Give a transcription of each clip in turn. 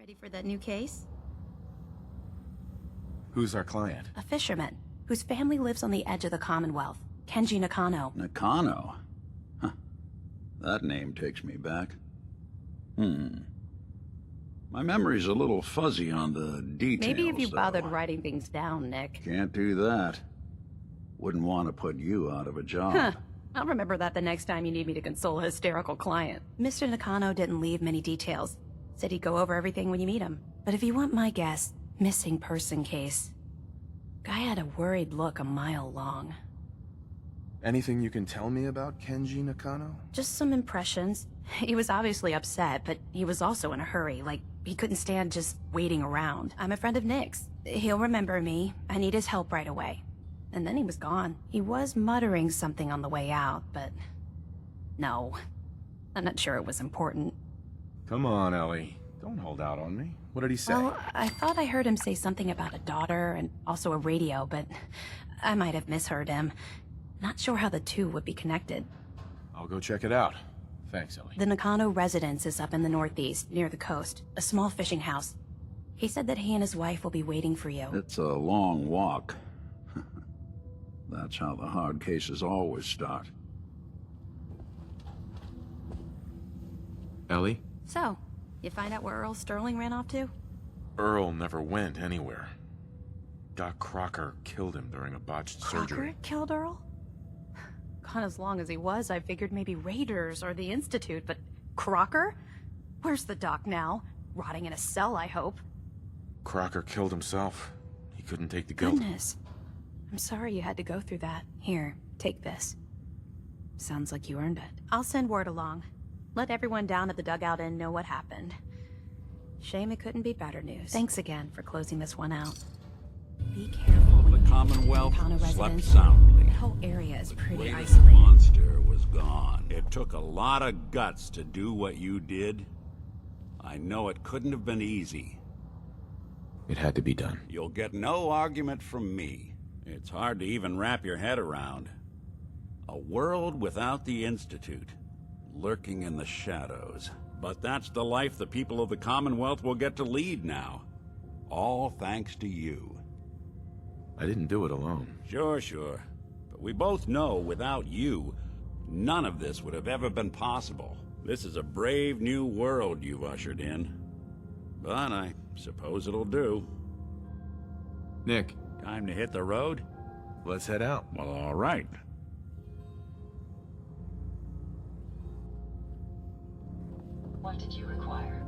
Ready for that new case? Who's our client? A fisherman, whose family lives on the edge of the Commonwealth. Kenji Nakano. Nakano? Huh. That name takes me back. My memory's a little fuzzy on the details, Maybe if you though. bothered writing things down, Nick. Can't do that. Wouldn't want to put you out of a job. Huh. I'll remember that the next time you need me to console a hysterical client. Mr. Nakano didn't leave many details. Said he'd go over everything when you meet him. But if you want my guess, missing person case. Guy had a worried look a mile long. Anything you can tell me about Kenji Nakano? Just some impressions. He was obviously upset, but he was also in a hurry, like he couldn't stand just waiting around. I'm a friend of Nick's. He'll remember me. I need his help right away. And then he was gone. He was muttering something on the way out, but... no. I'm not sure it was important. Come on, Ellie. Don't hold out on me. What did he say? Well, I thought I heard him say something about a daughter and also a radio, but I might have misheard him. Not sure how the two would be connected. I'll go check it out. Thanks, Ellie. The Nakano residence is up in the northeast, near the coast. A small fishing house. He said that he and his wife will be waiting for you. It's a long walk. That's how the hard cases always start. Ellie? So, you find out where Earl Sterling ran off to? Earl never went anywhere. Doc Crocker killed him during a botched surgery. Crocker killed Earl? Gone as long as he was, I figured maybe Raiders or the Institute, but Crocker? Where's the doc now? Rotting in a cell, I hope. Crocker killed himself. He couldn't take the guilt. Goodness. I'm sorry you had to go through that. Here, take this. Sounds like you earned it. I'll send word along. Let everyone down at the Dugout Inn know what happened. Shame it couldn't be better news. Thanks again for closing this one out. Be careful when The you Commonwealth Nakano slept residence. soundly. The whole area is pretty Latest isolated. monster was gone. It took a lot of guts to do what you did. I know it couldn't have been easy. It had to be done. You'll get no argument from me. It's hard to even wrap your head around. A world without the Institute, lurking in the shadows. But that's the life the people of the Commonwealth will get to lead now. All thanks to you. I didn't do it alone. Sure. But we both know without you, none of this would have ever been possible. This is a brave new world you've ushered in. But I suppose it'll do. Nick, Time to hit the road? let's head out. Well, all right. What did you require?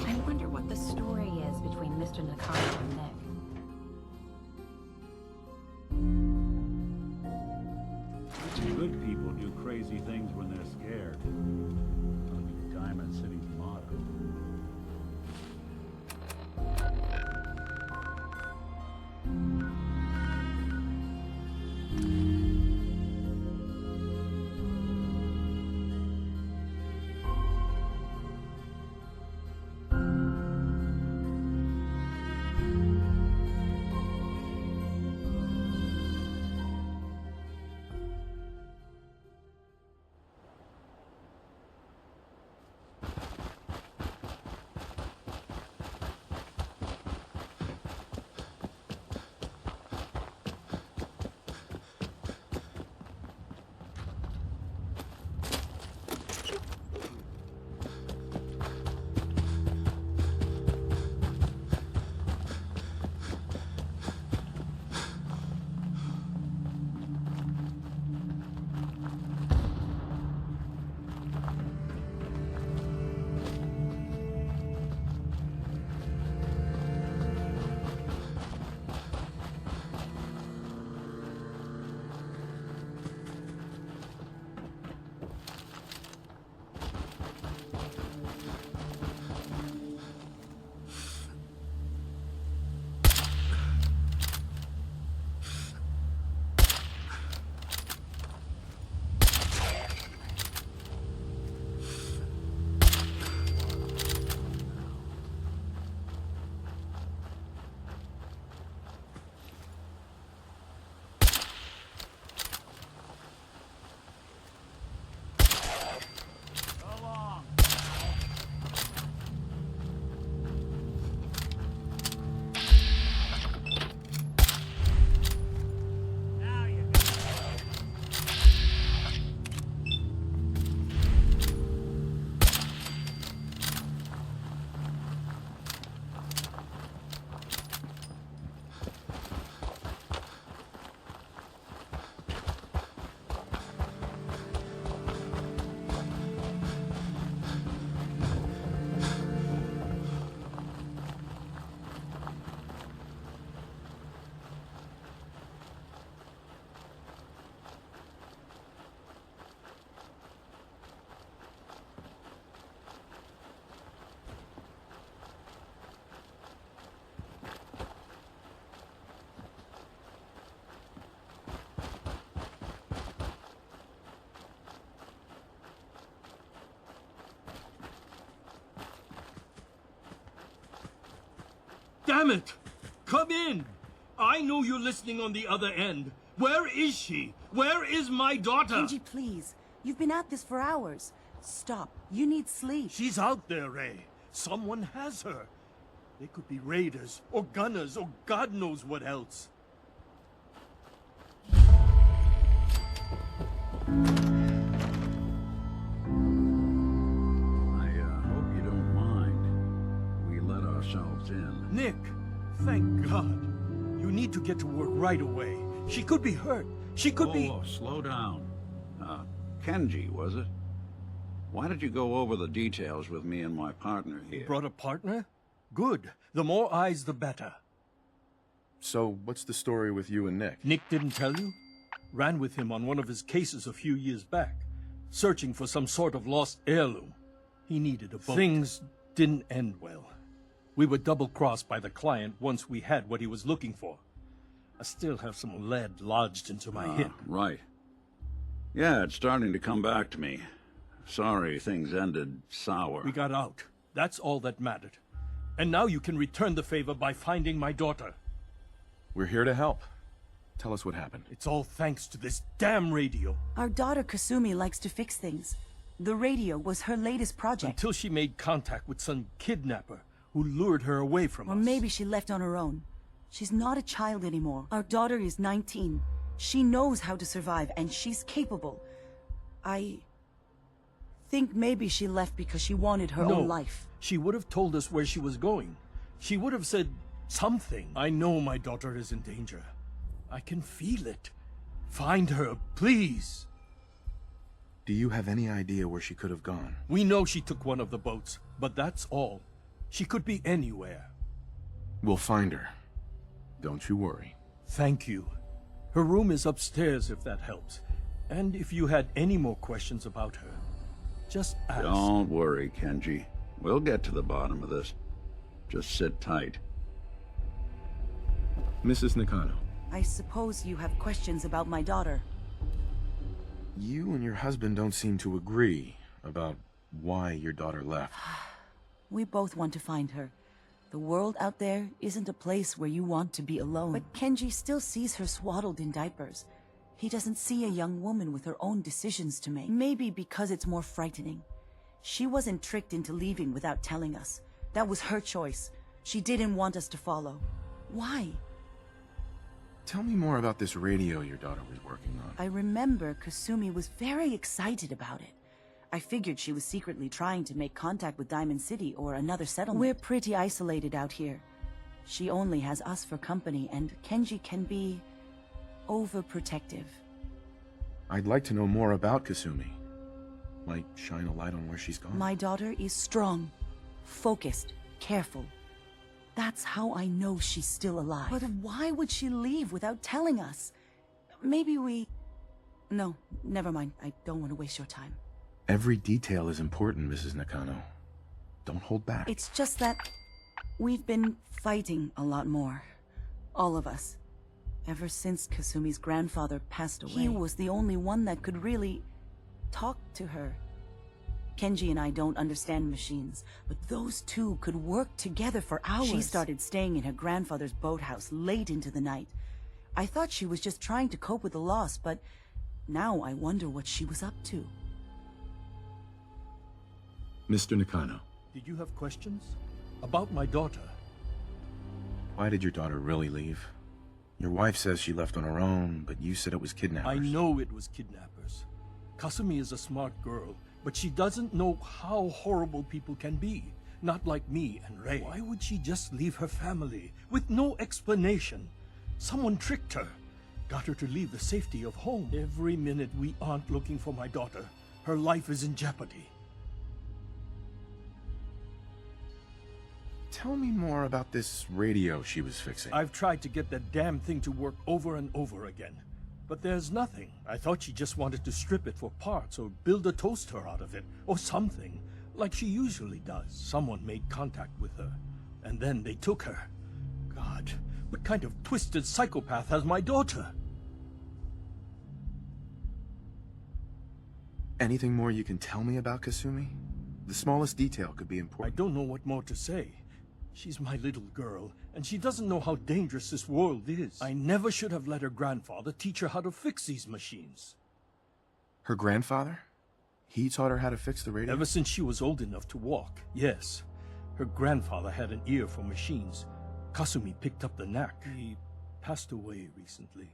I wonder what the story is between Mr. Nakano and Nick. Good people do crazy things when they're scared. That'll be Diamond City's motto. Damn it! Come in! I know you're listening on the other end. Where is she? Where is my daughter? Kenji, please. You've been at this for hours. Stop. You need sleep. She's out there, Ray. Someone has her. They could be raiders, or gunners, or God knows what else. Hope you don't mind. We let ourselves in. Nick, thank God. You need to get to work right away. She could be hurt. She could be... Oh, slow down. Kenji, was it? Why did you go over the details with me and my partner here? Brought a partner? Good. The more eyes, the better. So, what's the story with you and Nick? Nick didn't tell you? Ran with him on one of his cases a few years back, searching for some sort of lost heirloom. He needed a boat. Things didn't end well. We were double-crossed by the client once we had what he was looking for. I still have some lead lodged into my hip. Right. Yeah, it's starting to come back to me. Sorry things ended sour. We got out. That's all that mattered. And now you can return the favor by finding my daughter. We're here to help. Tell us what happened. It's all thanks to this damn radio. Our daughter Kasumi likes to fix things. The radio was her latest project. Until she made contact with some kidnapper who lured her away from us. Or maybe she left on her own. She's not a child anymore. Our daughter is 19. She knows how to survive, and she's capable. I think maybe she left because she wanted her own life. She would have told us where she was going. She would have said something. I know my daughter is in danger. I can feel it. Find her, please. Do you have any idea where she could have gone? We know she took one of the boats, but that's all. She could be anywhere. We'll find her. Don't you worry. Thank you. Her room is upstairs if that helps. And if you had any more questions about her, just ask. Don't worry, Kenji. We'll get to the bottom of this. Just sit tight. Mrs. Nakano, I suppose you have questions about my daughter. you and your husband don't seem to agree about why your daughter left. We both want to find her. The world out there isn't a place where you want to be alone. But Kenji still sees her swaddled in diapers. He doesn't see a young woman with her own decisions to make. Maybe because it's more frightening. She wasn't tricked into leaving without telling us. That was her choice. She didn't want us to follow. Why? Tell me more about this radio your daughter was working on. I remember Kasumi was very excited about it. I figured she was secretly trying to make contact with Diamond City or another settlement. We're pretty isolated out here. She only has us for company, and Kenji can be overprotective. I'd like to know more about Kasumi. Might shine a light on where she's gone. My daughter is strong, focused, careful. That's how I know she's still alive. But why would she leave without telling us? Maybe we... No, never mind. I don't want to waste your time. Every detail is important, Mrs. Nakano. Don't hold back. It's just that we've been fighting a lot more. All of us. Ever since Kasumi's grandfather passed away. He was the only one that could really talk to her. Kenji and I don't understand machines, but those two could work together for hours. She started staying in her grandfather's boathouse late into the night. I thought she was just trying to cope with the loss, but now I wonder what she was up to. Mr. Nakano, Did you have questions? About my daughter? why did your daughter really leave? Your wife says she left on her own, but you said it was kidnappers. I know it was kidnappers. Kasumi is a smart girl, but she doesn't know how horrible people can be. Not like me and Ray. Why would she just leave her family with no explanation? Someone tricked her. Got her to leave the safety of home. Every minute we aren't looking for my daughter, her life is in jeopardy. Tell me more about this radio she was fixing. I've tried to get that damn thing to work over and over again. But there's nothing. I thought she just wanted to strip it for parts or build a toaster out of it or something, like she usually does. Someone made contact with her, and then they took her. God, what kind of twisted psychopath has my daughter? Anything more you can tell me about Kasumi? The smallest detail could be I important. don't know what more to say. She's my little girl, and she doesn't know how dangerous this world is. I never should have let her grandfather teach her how to fix these machines. Her grandfather? He taught her how to fix the radio? Ever since she was old enough to walk, yes. Her grandfather had an ear for machines. Kasumi picked up the knack. He passed away recently.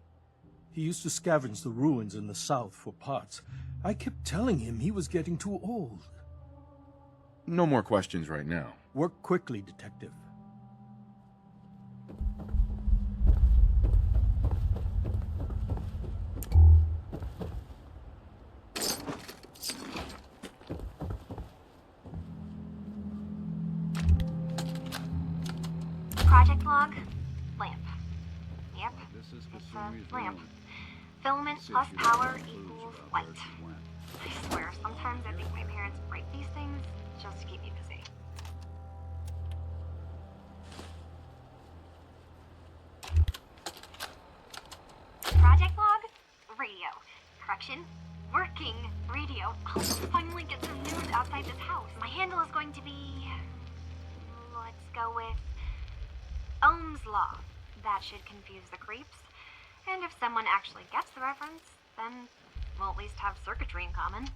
He used to scavenge the ruins in the south for parts. I kept telling him he was getting too old. No more questions right now. Work quickly, Detective. Project log, lamp. Yep, This is it's Kasumi's a lamp. room. Filament See plus if you have power any clues equals about light. where she went. I swear, sometimes I think my parents break these things just to keep me busy. Project log, radio. Correction, working radio. I'll finally get some news outside this house. My handle is going to be... let's go with... Ohm's Law. That should confuse the creeps. And if someone actually gets the reference, then we'll at least have circuitry in common.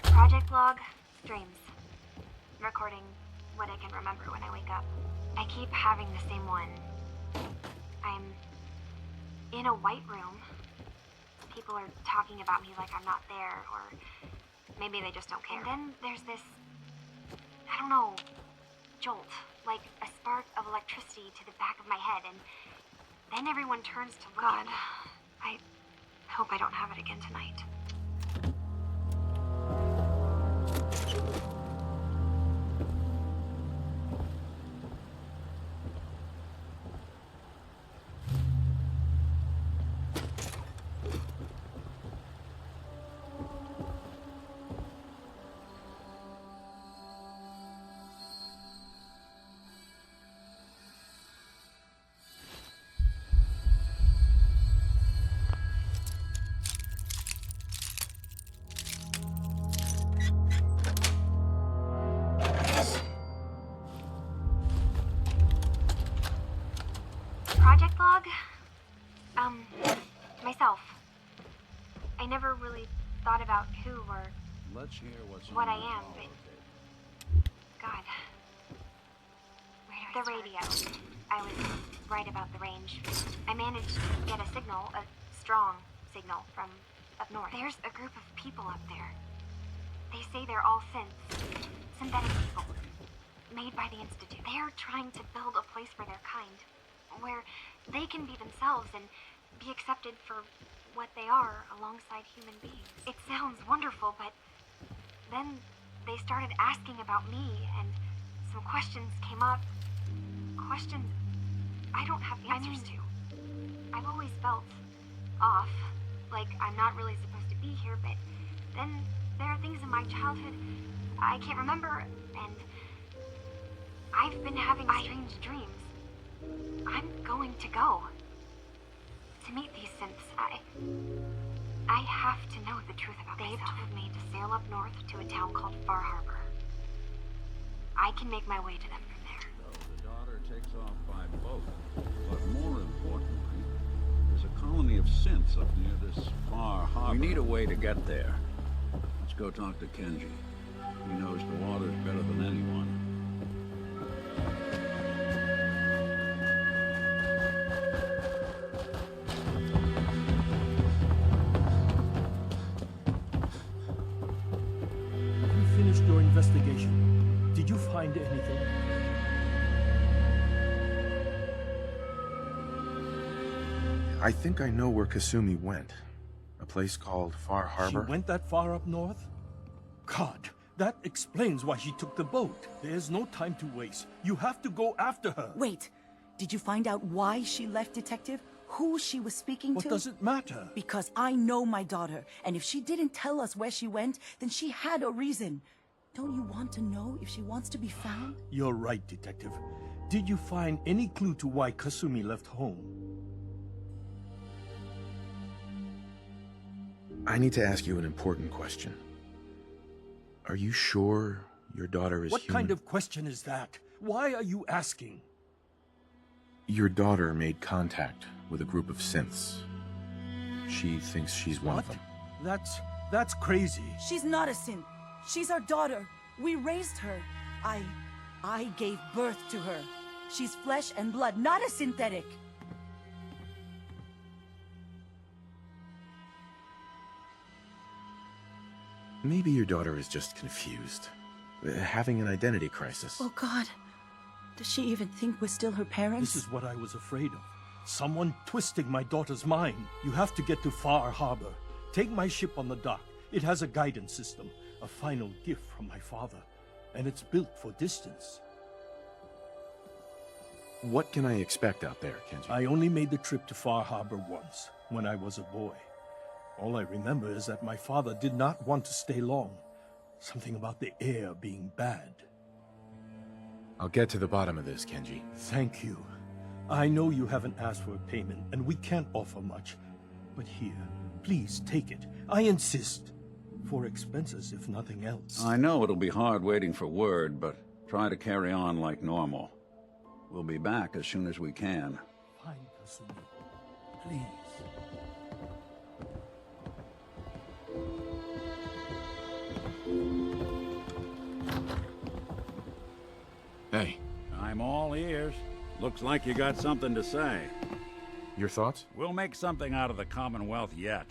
Project log, dreams. Recording what I can remember when I wake up. I keep having the same one. I'm in a white room. People are talking about me like I'm not there, or maybe they just don't care. And then there's this, I don't know, jolt, like a spark of electricity to the back of my head, and then everyone turns to look at me. I hope I don't have it again tonight. Project log? Myself. I never really thought about who or Let's hear what's what on I the am, holotape. but God. The radio. I was right about the range. I managed to get a signal, a strong signal from up north. There's a group of people up there. They say they're all synths, synthetic people, made by the Institute. They're trying to build a place for their kind, where they can be themselves and be accepted for what they are alongside human beings. It sounds wonderful, but then they started asking about me, and some questions came up. Questions I don't have answers to. I've always felt off, like I'm not really supposed to be here, but then there are things in my childhood I can't remember, and I've been having strange dreams. I'm going to go to meet these synths. I have to know the truth about myself. They've told me to sail up north to a town called Far Harbor. I can make my way to them from there. So the daughter takes off by boat. But more importantly, there's a colony of synths up near this Far Harbor. We need a way to get there. Let's go talk to Kenji. He knows the waters better than anyone. Have you finished your investigation? Did you find anything? I think I know where Kasumi went. A place called Far Harbor. She went that far up north? God, that explains why she took the boat. There's no time to waste. You have to go after her. Wait, did you find out why she left, Detective? Who she was speaking What to? does it matter? Because I know my daughter, and if she didn't tell us where she went, then she had a reason. Don't you want to know if she wants to be found? You're right, Detective. Did you find any clue to why Kasumi left home? I need to ask you an important question. Are you sure Your daughter is What human. kind of question is that? Why are you asking? Your daughter made contact with a group of synths. She thinks she's one What? of them. That's crazy. She's not a synth. She's our daughter. We raised her. I gave birth to her. She's flesh and blood, not a synthetic. Maybe your daughter is just confused. Having an identity crisis. Oh God. Does she even think we're still her parents? This is what I was afraid of. Someone twisting my daughter's mind. You have to get to Far Harbor. Take my ship on the dock. It has a guidance system. A final gift from my father. And it's built for distance. What can I expect out there, Kenji? I only made the trip to Far Harbor once, when I was a boy. All I remember is that my father did not want to stay long. Something about the air being bad. I'll get to the bottom of this, Kenji. Thank you. I know you haven't asked for a payment, and we can't offer much. But here, please take it. I insist. For expenses, if nothing else. I know it'll be hard waiting for word, but try to carry on like normal. We'll be back as soon as we can. Fine, Kasumi. Please. Hey, I'm all ears. Looks like you got something to say. your thoughts? We'll make something out of the Commonwealth yet.